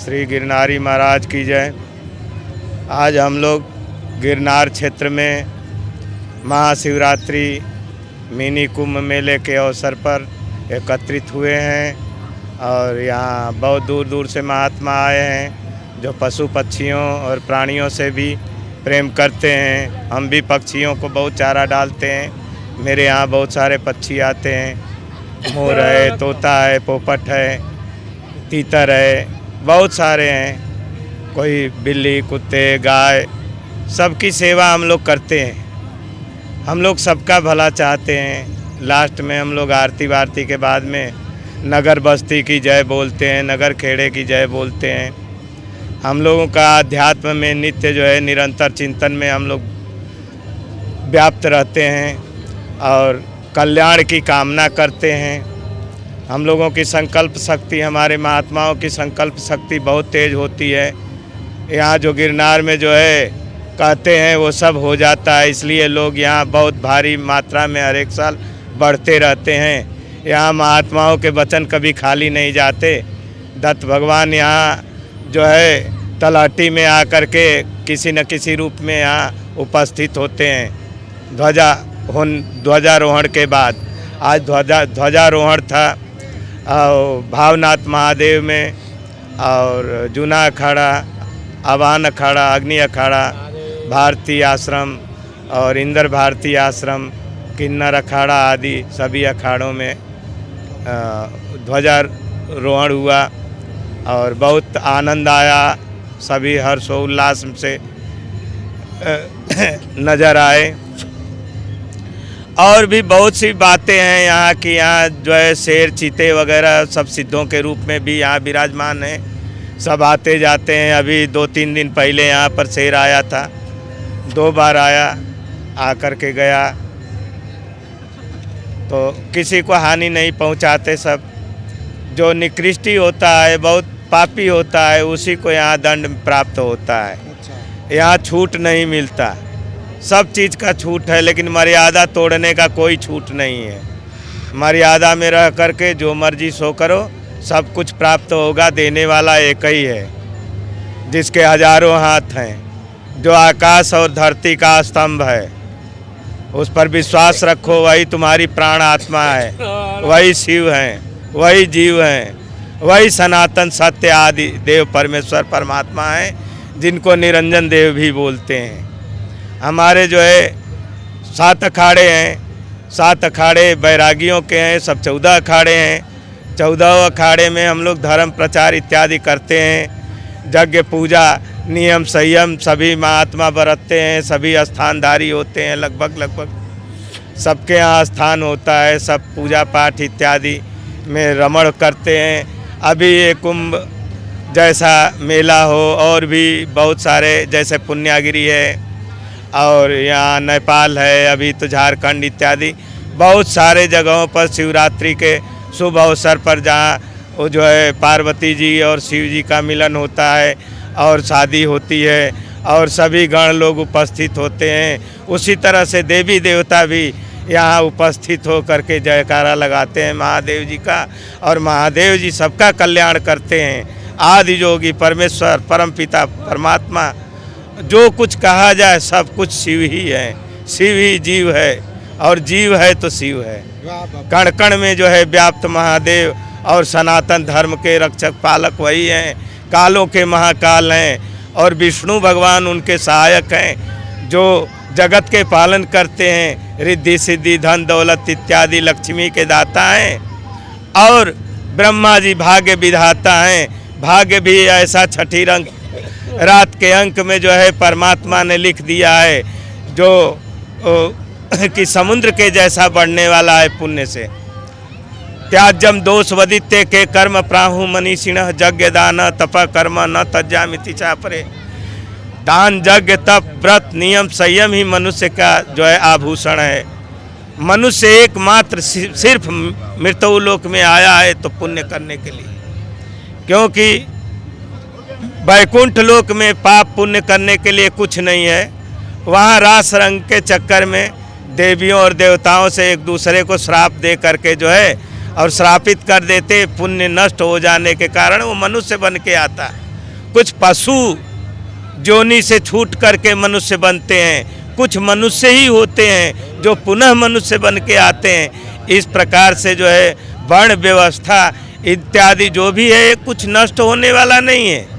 श्री गिरनारी महाराज की जय। आज हम लोग गिरनार क्षेत्र में महाशिवरात्रि मिनी कुंभ मेले के अवसर पर एकत्रित हुए हैं और यहाँ बहुत दूर दूर से महात्मा आए हैं जो पशु पक्षियों और प्राणियों से भी प्रेम करते हैं। हम भी पक्षियों को बहुत चारा डालते हैं। मेरे यहाँ बहुत सारे पक्षी आते हैं, मोर है, तोता है, पोपट है, तीतर है, बहुत सारे हैं। कोई बिल्ली, कुत्ते, गाय, सबकी सेवा हम लोग करते हैं। हम लोग सबका भला चाहते हैं। लास्ट में हम लोग आरती वारती के बाद में नगर बस्ती की जय बोलते हैं, नगर खेड़े की जय बोलते हैं। हम लोगों का अध्यात्म में नित्य जो है निरंतर चिंतन में हम लोग व्याप्त रहते हैं और कल्याण की कामना करते हैं। हम लोगों की संकल्प शक्ति, हमारे महात्माओं की संकल्प शक्ति बहुत तेज होती है। यहाँ जो गिरनार में जो है कहते हैं वो सब हो जाता है, इसलिए लोग यहाँ बहुत भारी मात्रा में हर एक साल बढ़ते रहते हैं। यहाँ महात्माओं के वचन कभी खाली नहीं जाते। दत्त भगवान यहाँ जो है तलहटी में आकर के किसी न किसी रूप में यहाँ उपस्थित होते हैं। ध्वजारोहण के बाद आज ध्वजारोहण था भावनाथ महादेव में, और जूना अखाड़ा, आवाहन अखाड़ा, अग्नि अखाड़ा, भारती आश्रम और इंद्र भारती आश्रम, किन्नर अखाड़ा आदि सभी अखाड़ों में ध्वजारोहण हुआ और बहुत आनंद आया। सभी हर्षोल्लास से नज़र आए। और भी बहुत सी बातें हैं यहाँ की। यहाँ जो है शेर, चीते वगैरह सब सिद्धों के रूप में भी यहाँ विराजमान हैं। सब आते जाते हैं। अभी 2-3 दिन पहले यहाँ पर शेर आया था, 2 बार आया, आकर के गया, तो किसी को हानि नहीं पहुँचाते। सब जो निकृष्टि होता है, बहुत पापी होता है, उसी को यहाँ दंड प्राप्त होता है। यहाँ छूट नहीं मिलता। सब चीज़ का छूट है, लेकिन मर्यादा तोड़ने का कोई छूट नहीं है। मर्यादा में रह करके जो मर्जी सो करो, सब कुछ प्राप्त होगा। देने वाला एक ही है जिसके हजारों हाथ हैं, जो आकाश और धरती का स्तंभ है। उस पर विश्वास रखो, वही तुम्हारी प्राण आत्मा है, वही शिव हैं, वही जीव हैं, वही सनातन सत्य आदि देव परमेश्वर परमात्मा हैं, जिनको निरंजन देव भी बोलते हैं। हमारे जो है 7 अखाड़े हैं। 7 अखाड़े बैरागियों के हैं, सब 14 अखाड़े हैं। 14 अखाड़े में हम लोग धर्म प्रचार इत्यादि करते हैं। यज्ञ, पूजा, नियम, संयम सभी महात्मा बरतते हैं। सभी स्थानधारी होते हैं। लगभग सबके यहाँ स्थान होता है। सब पूजा पाठ इत्यादि में रमण करते हैं। अभी ये कुंभ जैसा मेला हो, और भी बहुत सारे, जैसे पुण्यागिरी है और यहाँ नेपाल है, अभी तो झारखंड इत्यादि बहुत सारे जगहों पर शिवरात्रि के शुभ अवसर पर जहाँ वो जो है पार्वती जी और शिव जी का मिलन होता है और शादी होती है और सभी गण लोग उपस्थित होते हैं। उसी तरह से देवी देवता भी यहाँ उपस्थित हो करके जयकारा लगाते हैं महादेव जी का, और महादेव जी सबका कल्याण करते हैं। आदि योगी परमेश्वर परमपिता परमात्मा, जो कुछ कहा जाए सब कुछ शिव ही है। शिव ही जीव है और जीव है तो शिव है। कण कण में जो है व्याप्त महादेव और सनातन धर्म के रक्षक पालक वही हैं। कालों के महाकाल हैं और विष्णु भगवान उनके सहायक हैं, जो जगत के पालन करते हैं। रिद्धि सिद्धि धन दौलत इत्यादि लक्ष्मी के दाता हैं, और ब्रह्मा जी भाग्य विधाता हैं। भाग्य भी ऐसा छठी रंग रात के अंक में जो है परमात्मा ने लिख दिया है, जो कि समुद्र के जैसा बढ़ने वाला है पुण्य से। त्याज्यम दोष वदित्य के कर्म प्राहु मनीषिण यज्ञ दान तप कर्म न तज्जामिति चापरे। दान, यज्ञ, तप, व्रत, नियम, संयम ही मनुष्य का जो है आभूषण है। मनुष्य एकमात्र सिर्फ मृत्युलोक में आया है तो पुण्य करने के लिए, क्योंकि वैकुंठ लोक में पाप पुण्य करने के लिए कुछ नहीं है। वहाँ रास रंग के चक्कर में देवियों और देवताओं से एक दूसरे को श्राप दे करके जो है और श्रापित कर देते, पुण्य नष्ट हो जाने के कारण वो मनुष्य बन के आता है। कुछ पशु जोनी से छूट करके मनुष्य बनते हैं, कुछ मनुष्य ही होते हैं जो पुनः मनुष्य बन के आते हैं। इस प्रकार से जो है वर्ण व्यवस्था इत्यादि जो भी है कुछ नष्ट होने वाला नहीं है।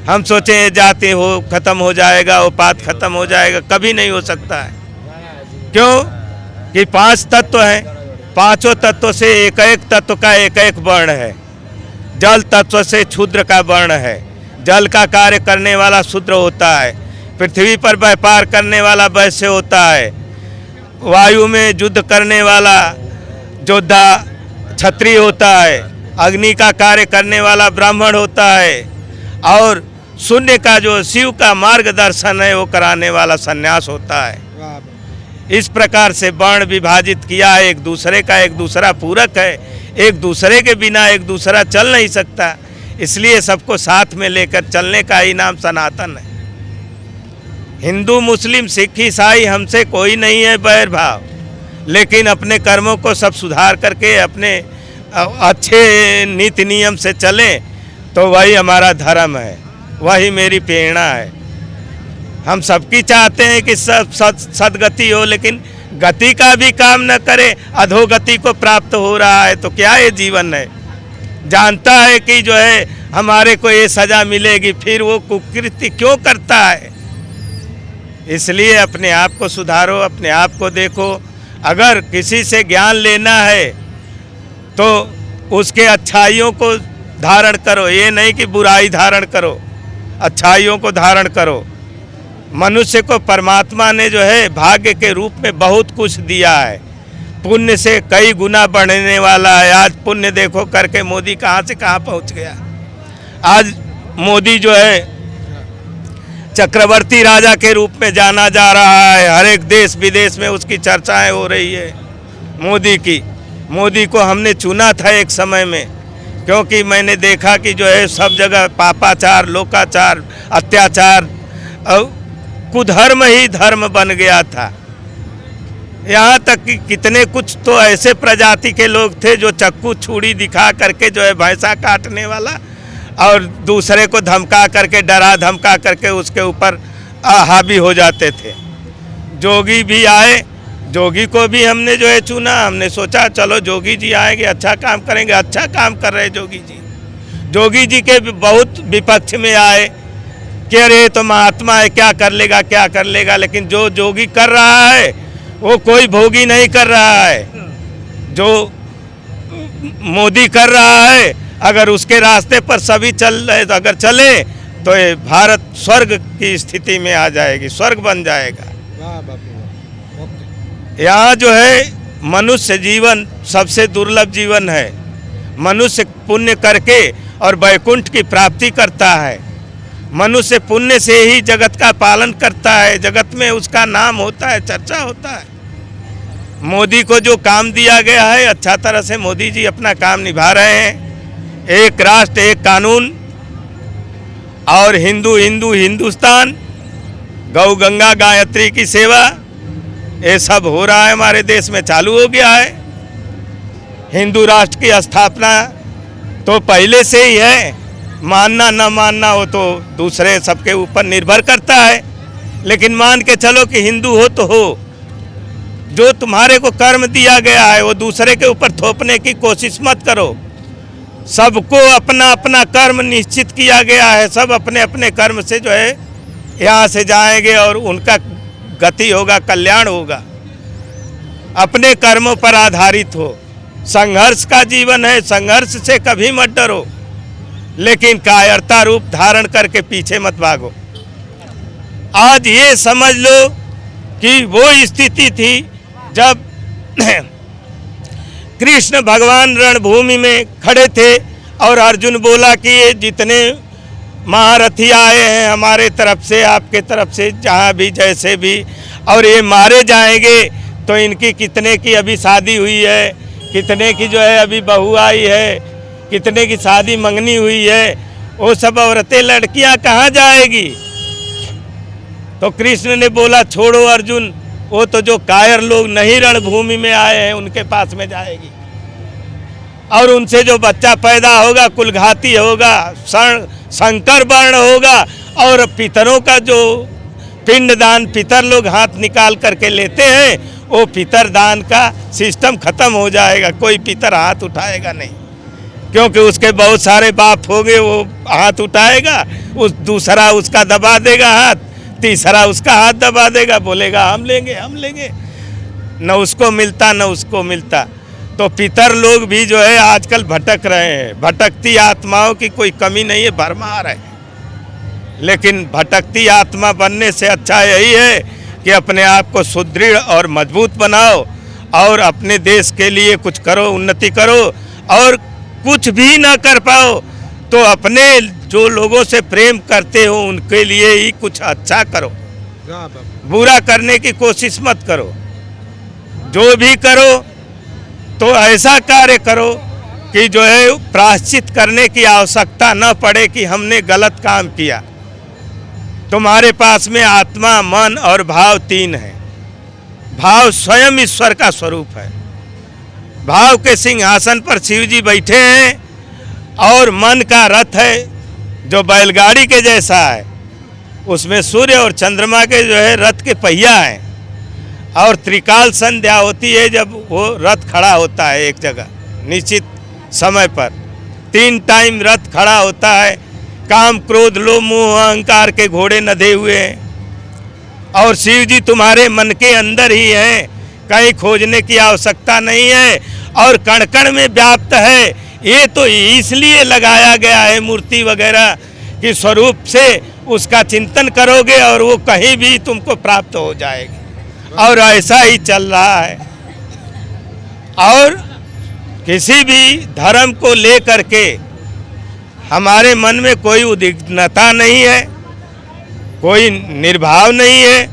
हम सोचें जाति हो खत्म हो जाएगा, उपात खत्म हो जाएगा, कभी नहीं हो सकता है। क्यों कि 5 तत्व हैं, पांचों तत्वों से एक एक तत्व का एक एक वर्ण है। जल तत्व से क्षुद्र का वर्ण है, जल का कार्य करने वाला शूद्र होता है। पृथ्वी पर व्यापार करने वाला वैश्य होता है। वायु में युद्ध करने वाला योद्धा क्षत्रिय होता है। अग्नि का कार्य करने वाला ब्राह्मण होता है। और शून्य का जो शिव का मार्गदर्शन है वो कराने वाला सन्यास होता है। इस प्रकार से वर्ण विभाजित किया है। एक दूसरे का एक दूसरा पूरक है, एक दूसरे के बिना एक दूसरा चल नहीं सकता। इसलिए सबको साथ में लेकर चलने का ही नाम सनातन है। हिंदू मुस्लिम सिख ईसाई हमसे कोई नहीं है बैर भाव, लेकिन अपने कर्मों को सब सुधार करके अपने अच्छे नीति नियम से चलें तो वही हमारा धर्म है, वही मेरी प्रेरणा है। हम सबकी चाहते हैं कि सब सदगति हो, लेकिन गति का भी काम न करे, अधोगति को प्राप्त हो रहा है तो क्या ये जीवन है। जानता है कि जो है हमारे को ये सज़ा मिलेगी, फिर वो कुकृत्य क्यों करता है। इसलिए अपने आप को सुधारो, अपने आप को देखो। अगर किसी से ज्ञान लेना है तो उसके अच्छाइयों को धारण करो, ये नहीं कि बुराई धारण करो, अच्छाइयों को धारण करो। मनुष्य को परमात्मा ने जो है भाग्य के रूप में बहुत कुछ दिया है, पुण्य से कई गुना बढ़ने वाला है। आज पुण्य देखो करके मोदी कहाँ से कहाँ पहुँच गया। आज मोदी जो है चक्रवर्ती राजा के रूप में जाना जा रहा है। हर एक देश विदेश में उसकी चर्चाएं हो रही है मोदी की। मोदी को हमने चुना था एक समय में, क्योंकि मैंने देखा कि जो है सब जगह पापाचार, लोकाचार, अत्याचार और कुधर्म ही धर्म बन गया था। यहाँ तक कि कितने कुछ तो ऐसे प्रजाति के लोग थे जो चक्कू छुरी दिखा करके जो है भैंसा काटने वाला और दूसरे को धमका करके, डरा धमका करके उसके ऊपर हावी हो जाते थे। जोगी भी आए, जोगी को भी हमने जो है चुना। हमने सोचा चलो जोगी जी आएंगे, अच्छा काम करेंगे। अच्छा काम कर रहे जोगी जी। जोगी जी के बहुत विपक्ष में आए कि अरे तो महात्मा है, क्या कर लेगा क्या कर लेगा। लेकिन जो जोगी कर रहा है वो कोई भोगी नहीं कर रहा है। जो मोदी कर रहा है, अगर उसके रास्ते पर सभी चल रहे तो अगर चले तो ये भारत स्वर्ग की स्थिति में आ जाएगी, स्वर्ग बन जाएगा। यहाँ जो है मनुष्य जीवन सबसे दुर्लभ जीवन है। मनुष्य पुण्य करके और वैकुंठ की प्राप्ति करता है। मनुष्य पुण्य से ही जगत का पालन करता है, जगत में उसका नाम होता है, चर्चा होता है। मोदी को जो काम दिया गया है अच्छा तरह से मोदी जी अपना काम निभा रहे हैं। एक राष्ट्र एक कानून और हिंदू हिंदू हिंदुस्तान, गौ गंगा गायत्री की सेवा, ये सब हो रहा है हमारे देश में, चालू हो गया है। हिंदू राष्ट्र की स्थापना तो पहले से ही है, मानना न मानना हो तो दूसरे सबके ऊपर निर्भर करता है। लेकिन मान के चलो कि हिंदू हो तो हो। जो तुम्हारे को कर्म दिया गया है वो दूसरे के ऊपर थोपने की कोशिश मत करो। सबको अपना अपना कर्म निश्चित किया गया है। सब अपने अपने कर्म से जो है यहाँ से जाएंगे और उनका गति होगा, कल्याण होगा। अपने कर्मों पर आधारित हो। संघर्ष का जीवन है, संघर्ष से कभी मत डरो, लेकिन कायरता रूप धारण करके पीछे मत भागो। आज ये समझ लो कि वो स्थिति थी जब कृष्ण भगवान रणभूमि में खड़े थे और अर्जुन बोला कि ये जितने महारथी आए हैं हमारे तरफ से, आपके तरफ से, जहाँ भी जैसे भी, और ये मारे जाएंगे तो इनकी कितने की अभी शादी हुई है, कितने की जो है अभी बहू आई है, कितने की शादी मंगनी हुई है, वो सब औरतें लड़कियां कहाँ जाएगी। तो कृष्ण ने बोला छोड़ो अर्जुन, वो तो जो कायर लोग नहीं रणभूमि में आए हैं उनके पास में जाएगी, और उनसे जो बच्चा पैदा होगा कुलघाती होगा, शंकर वर्ण होगा और पितरों का जो पिंडदान पितर लोग हाथ निकाल करके लेते हैं, वो पितर दान का सिस्टम खत्म हो जाएगा। कोई पितर हाथ उठाएगा नहीं, क्योंकि उसके बहुत सारे बाप होंगे, वो हाथ उठाएगा, उस दूसरा उसका दबा देगा हाथ, तीसरा उसका हाथ दबा देगा, बोलेगा हम लेंगे हम लेंगे, न उसको मिलता न उसको मिलता। तो पितर लोग भी जो है आजकल भटक रहे हैं। भटकती आत्माओं की कोई कमी नहीं है, भरमार है। लेकिन भटकती आत्मा बनने से अच्छा यही है कि अपने आप को सुदृढ़ और मजबूत बनाओ और अपने देश के लिए कुछ करो, उन्नति करो। और कुछ भी ना कर पाओ तो अपने जो लोगों से प्रेम करते हो उनके लिए ही कुछ अच्छा करो, बुरा करने की कोशिश मत करो। जो भी करो तो ऐसा कार्य करो कि जो है प्रायश्चित करने की आवश्यकता न पड़े कि हमने गलत काम किया। तुम्हारे पास में आत्मा, मन और भाव तीन है। भाव स्वयं ईश्वर का स्वरूप है। भाव के सिंहासन पर शिव जी बैठे हैं और मन का रथ है जो बैलगाड़ी के जैसा है, उसमें सूर्य और चंद्रमा के जो है रथ के पहिया हैं। और त्रिकाल संध्या होती है जब वो रथ खड़ा होता है एक जगह निश्चित समय पर। 3 टाइम रथ खड़ा होता है। काम, क्रोध, लोभ, मोह, अहंकार के घोड़े नधे हुए हैं और शिव जी तुम्हारे मन के अंदर ही हैं, कहीं खोजने की आवश्यकता नहीं है और कण कण में व्याप्त है। ये तो इसलिए लगाया गया है मूर्ति वगैरह कि स्वरूप से उसका चिंतन करोगे और वो कहीं भी तुमको प्राप्त हो जाएगी। और ऐसा ही चल रहा है। और किसी भी धर्म को लेकर के हमारे मन में कोई उद्विग्नता नहीं है, कोई निर्भाव नहीं है।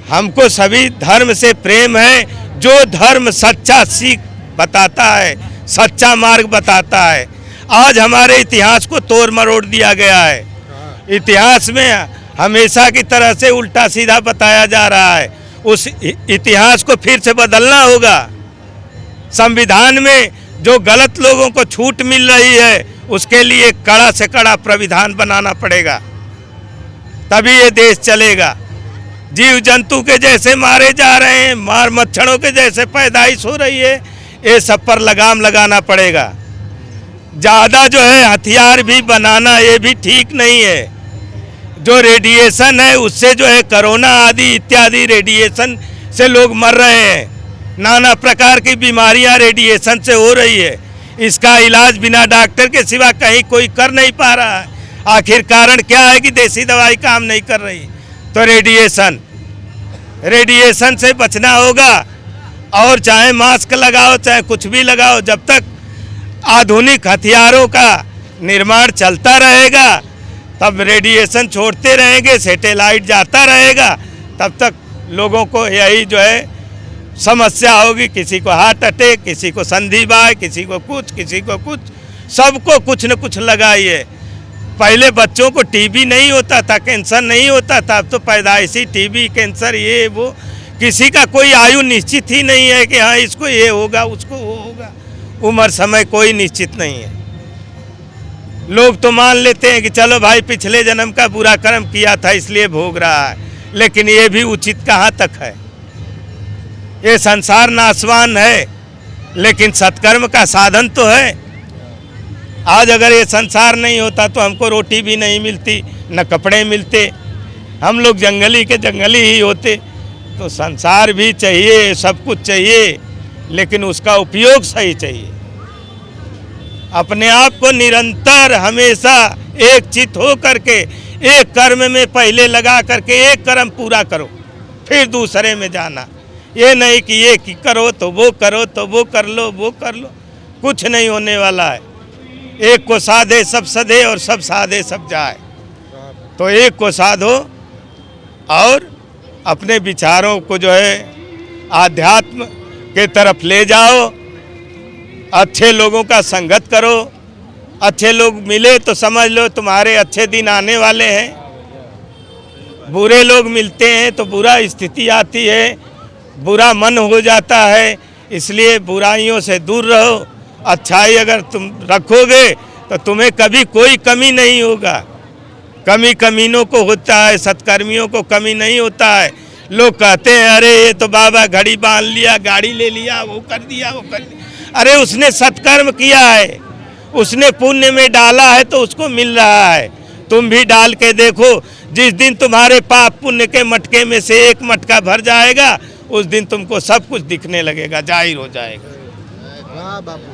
हमको सभी धर्म से प्रेम है। जो धर्म सच्चा सीख बताता है, सच्चा मार्ग बताता है। आज हमारे इतिहास को तोड़ मरोड़ दिया गया है। इतिहास में हमेशा की तरह से उल्टा सीधा बताया जा रहा है। उस इतिहास को फिर से बदलना होगा। संविधान में जो गलत लोगों को छूट मिल रही है उसके लिए कड़ा से कड़ा प्राविधान बनाना पड़ेगा, तभी ये देश चलेगा। जीव जंतु के जैसे मारे जा रहे हैं, मार मच्छरों के जैसे पैदाइश हो रही है, ये सब पर लगाम लगाना पड़ेगा। ज़्यादा जो है हथियार भी बनाना ये भी ठीक नहीं है। जो रेडिएशन है उससे जो है कोरोना आदि इत्यादि रेडिएशन से लोग मर रहे हैं। नाना प्रकार की बीमारियां रेडिएशन से हो रही है। इसका इलाज बिना डॉक्टर के सिवा कहीं कोई कर नहीं पा रहा है। आखिर कारण क्या है कि देसी दवाई काम नहीं कर रही। तो रेडिएशन से बचना होगा। और चाहे मास्क लगाओ चाहे कुछ भी लगाओ, जब तक आधुनिक हथियारों का निर्माण चलता रहेगा तब रेडिएशन छोड़ते रहेंगे, सैटेलाइट जाता रहेगा, तब तक लोगों को यही जो है समस्या होगी। किसी को हार्ट अटैक, किसी को संधिवात, किसी को कुछ, सबको कुछ न कुछ लगाइए। पहले बच्चों को टीबी नहीं होता था, कैंसर नहीं होता था, अब तो पैदाइशी टीबी, कैंसर, ये वो, किसी का कोई आयु निश्चित ही नहीं है कि हाँ इसको ये होगा उसको वो होगा। उम्र समय कोई निश्चित नहीं है। लोग तो मान लेते हैं कि चलो भाई पिछले जन्म का बुरा कर्म किया था इसलिए भोग रहा है, लेकिन ये भी उचित कहाँ तक है। ये संसार नाशवान है लेकिन सत्कर्म का साधन तो है। आज अगर ये संसार नहीं होता तो हमको रोटी भी नहीं मिलती, न कपड़े मिलते, हम लोग जंगली के जंगली ही होते। तो संसार भी चाहिए, सब कुछ चाहिए, लेकिन उसका उपयोग सही चाहिए। अपने आप को निरंतर हमेशा एक चित हो करके एक कर्म में पहले लगा करके एक कर्म पूरा करो, फिर दूसरे में जाना। ये नहीं कि ये कि करो तो वो करो, तो वो कर लो, वो कर लो, कुछ नहीं होने वाला है। एक को साधे सब सधे और सब साधे सब जाए। तो एक को साधो और अपने विचारों को जो है आध्यात्म के तरफ ले जाओ। अच्छे लोगों का संगत करो। अच्छे लोग मिले तो समझ लो तुम्हारे अच्छे दिन आने वाले हैं। बुरे लोग मिलते हैं तो बुरा स्थिति आती है, बुरा मन हो जाता है। इसलिए बुराइयों से दूर रहो। अच्छाई अगर तुम रखोगे तो तुम्हें कभी कोई कमी नहीं होगा। कमी कमीनों को होता है, सत्कर्मियों को कमी नहीं होता है। लोग कहते हैं अरे ये तो बाबा घड़ी बांध लिया, गाड़ी ले लिया, वो कर दिया, वो कर दिया। अरे उसने सत्कर्म किया है, उसने पुण्य में डाला है तो उसको मिल रहा है। तुम भी डाल के देखो, जिस दिन तुम्हारे पाप पुण्य के मटके में से एक मटका भर जाएगा, उस दिन तुमको सब कुछ दिखने लगेगा, जाहिर हो जाएगा। वाह बापू।